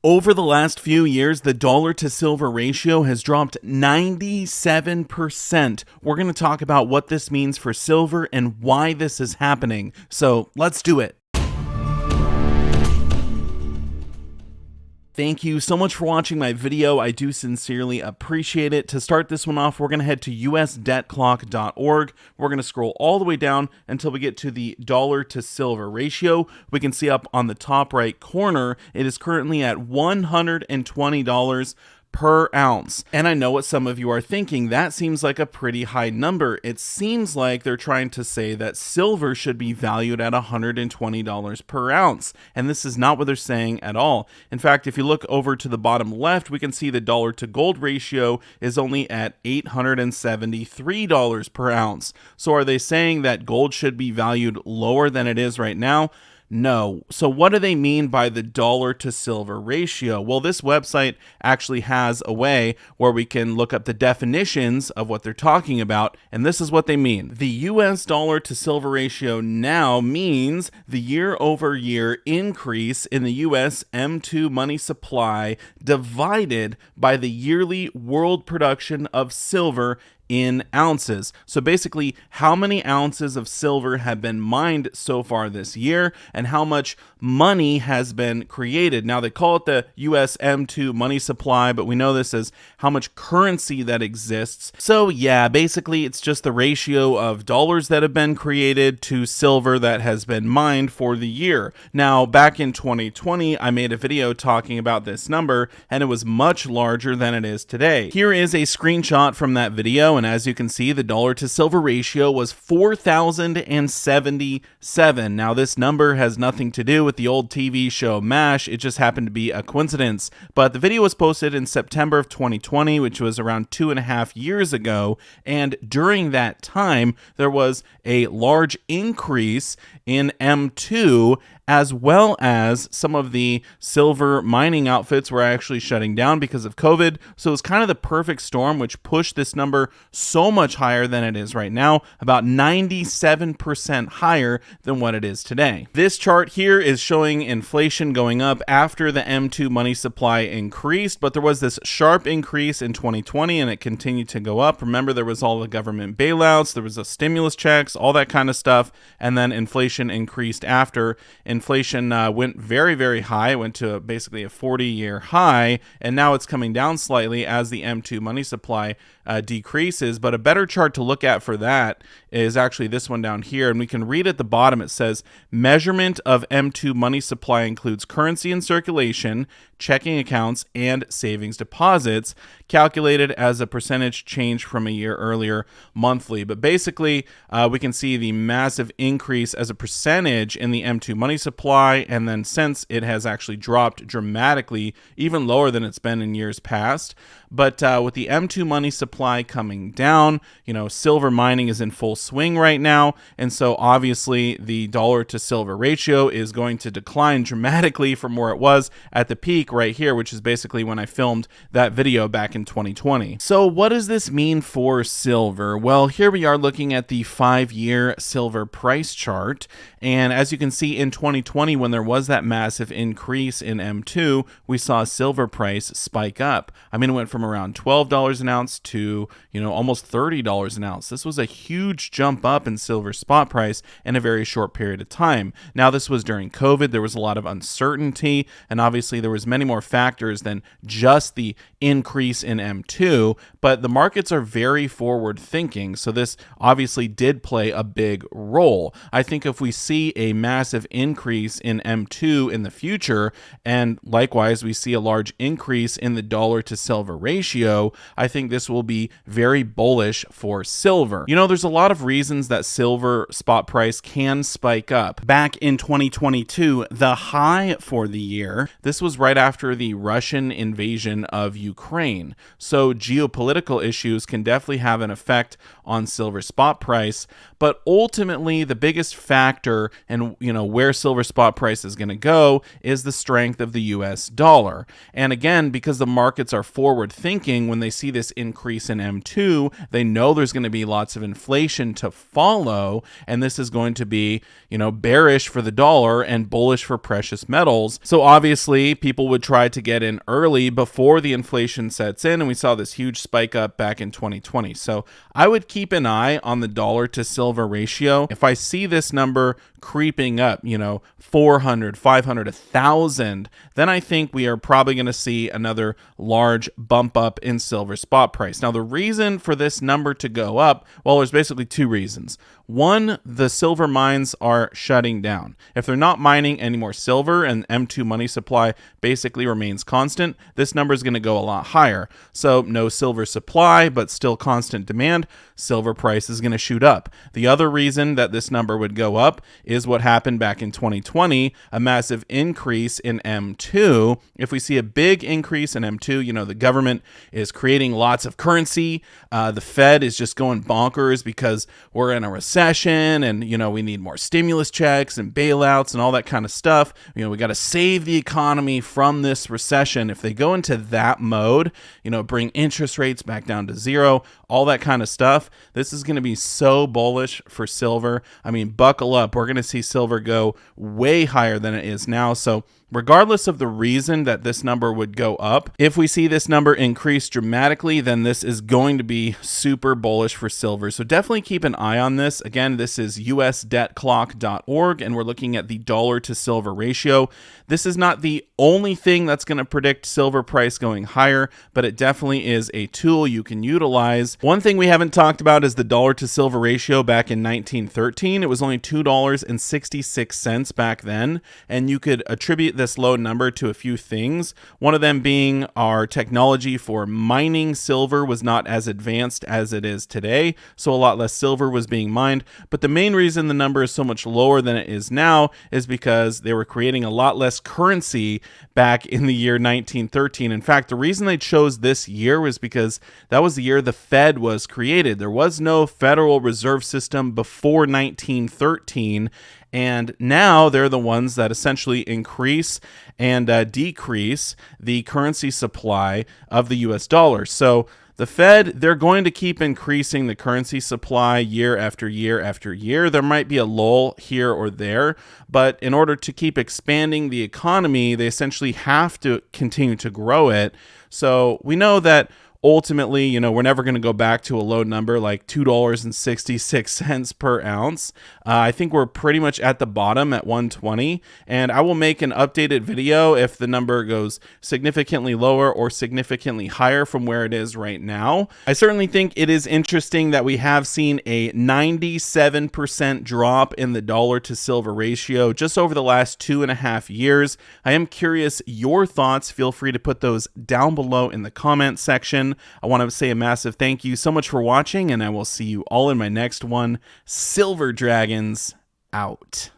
Over the last few years, the dollar to silver ratio has dropped 97%. We're going to talk about what this means for silver and why this is happening. So let's do it. Thank you so much for watching my video. I do sincerely appreciate it. To start this one off, we're going to head to usdebtclock.org. We're going to scroll all the way down until we get to the dollar to silver ratio. We can see up on the top right corner, it is currently at $120 per ounce. And I know what some of you are thinking. That seems like a pretty high number. It seems like they're trying to say that silver should be valued at $120 per ounce. And this is not what they're saying at all. In fact, if you look over to the bottom left, we can see the dollar to gold ratio is only at $873 per ounce. So are they saying that gold should be valued lower than it is right now? No. So what do they mean by the dollar to silver ratio? Well, this website actually has a way where we can look up the definitions of what they're talking about, and this is what they mean. The US dollar to silver ratio now means the year-over-year increase in the US M2 money supply divided by the yearly world production of silver in ounces. So basically, how many ounces of silver have been mined so far this year and how much money has been created. Now, they call it the US M2 money supply, but we know this as how much currency that exists. So yeah, basically, it's just the ratio of dollars that have been created to silver that has been mined for the year. Now, back in 2020, I made a video talking about this number, and it was much larger than it is today. Here is a screenshot from that video, and as you can see, the dollar to silver ratio was 4,077. Now, this number has nothing to do with the old TV show MASH. It just happened to be a coincidence. But the video was posted in September of 2020, which was around 2.5 years ago. And during that time, there was a large increase in M2, as well as some of the silver mining outfits were actually shutting down because of COVID. So it was kind of the perfect storm, which pushed this number so much higher than it is right now, about 97% higher than what it is today. This chart here is showing inflation going up after the M2 money supply increased, but there was this sharp increase in 2020 and it continued to go up. Remember, there was all the government bailouts, there was the stimulus checks, all that kind of stuff, and then inflation increased after. Inflation went very, very high. It went to basically a 40-year high, and now it's coming down slightly as the M2 money supply decreases. But a better chart to look at for that is actually this one down here, and we can read at the bottom. It says, measurement of M2 money supply includes currency in circulation, checking accounts, and savings deposits, calculated as a percentage change from a year earlier monthly. But basically, we can see the massive increase as a percentage in the M2 money supply, and then since it has actually dropped dramatically, even lower than it's been in years past. But with the M2 money supply coming down, silver mining is in full swing right now, and so obviously the dollar to silver ratio is going to decline dramatically from where it was at the peak right here, which is basically when I filmed that video back in 2020. So what does this mean for silver? Well, here we are looking at the 5-year silver price chart, and as you can see in 2020, when there was that massive increase in M2, we saw silver price spike up. I mean, it went from around $12 an ounce to, almost $30 an ounce. This was a huge jump up in silver spot price in a very short period of time. Now, this was during COVID. There was a lot of uncertainty, and obviously there was many more factors than just the increase in M2, but the markets are very forward thinking, so this obviously did play a big role. I think if we see a massive increase in M2 in the future, and likewise we see a large increase in the dollar to silver ratio, I think this will be very bullish for silver. There's a lot of reasons that silver spot price can spike up. Back in 2022, the high for the year, this was right after the Russian invasion of Ukraine. So geopolitical issues can definitely have an effect on silver spot price. But ultimately, the biggest factor in where silver spot price is going to go is the strength of the US dollar. And again, because the markets are forward thinking, when they see this increase in M2, they know there's going to be lots of inflation to follow, and this is going to be, bearish for the dollar and bullish for precious metals. So obviously, people would try to get in early before the inflation sets in, and we saw this huge spike up back in 2020. So I would keep an eye on the dollar to silver ratio. If I see this number creeping up, 400, 500, 1,000, then I think we are probably going to see another large bump up in silver spot price. Now, the reason for this number to go up, well, there's basically two reasons. One, the silver mines are shutting down. If they're not mining any more silver and M2 money supply basically remains constant, this number is going to go a lot higher. So no silver supply, but still constant demand, silver price is going to shoot up. The other reason that this number would go up is what happened back in 2020, a massive increase in M2. If we see a big increase in M2, the government is creating lots of currency. The Fed is just going bonkers because we're in a recession and, we need more stimulus checks and bailouts and all that kind of stuff. We got to save the economy from this recession. If they go into that mode, bring interest rates back down to zero, all that kind of stuff, this is going to be so bullish for silver. I mean, buckle up. We're going to see silver go way higher than it is now. So regardless of the reason that this number would go up, if we see this number increase dramatically, then this is going to be super bullish for silver. So definitely keep an eye on this. Again, this is usdebtclock.org, and we're looking at the dollar to silver ratio. This is not the only thing that's going to predict silver price going higher, but it definitely is a tool you can utilize. One thing we haven't talked about is the dollar to silver ratio back in 1913. It was only $2.66 back then, and you could attribute this low number to a few things. One of them being our technology for mining silver was not as advanced as it is today, so a lot less silver was being mined. But the main reason the number is so much lower than it is now is because they were creating a lot less currency back in the year 1913. In fact, the reason they chose this year was because that was the year the Fed was created. There was no Federal Reserve System before 1913. And now they're the ones that essentially increase and decrease the currency supply of the US dollar. So the Fed, they're going to keep increasing the currency supply year after year after year. There might be a lull here or there, but in order to keep expanding the economy, they essentially have to continue to grow it. So we know that ultimately, we're never going to go back to a low number like $2.66 per ounce. I think we're pretty much at the bottom at 120, and I will make an updated video if the number goes significantly lower or significantly higher from where it is right now. I certainly think it is interesting that we have seen a 97% drop in the dollar to silver ratio just over the last 2.5 years. I am curious your thoughts. Feel free to put those down below in the comment section. I want to say a massive thank you so much for watching, and I will see you all in my next one. Silver Dragons out.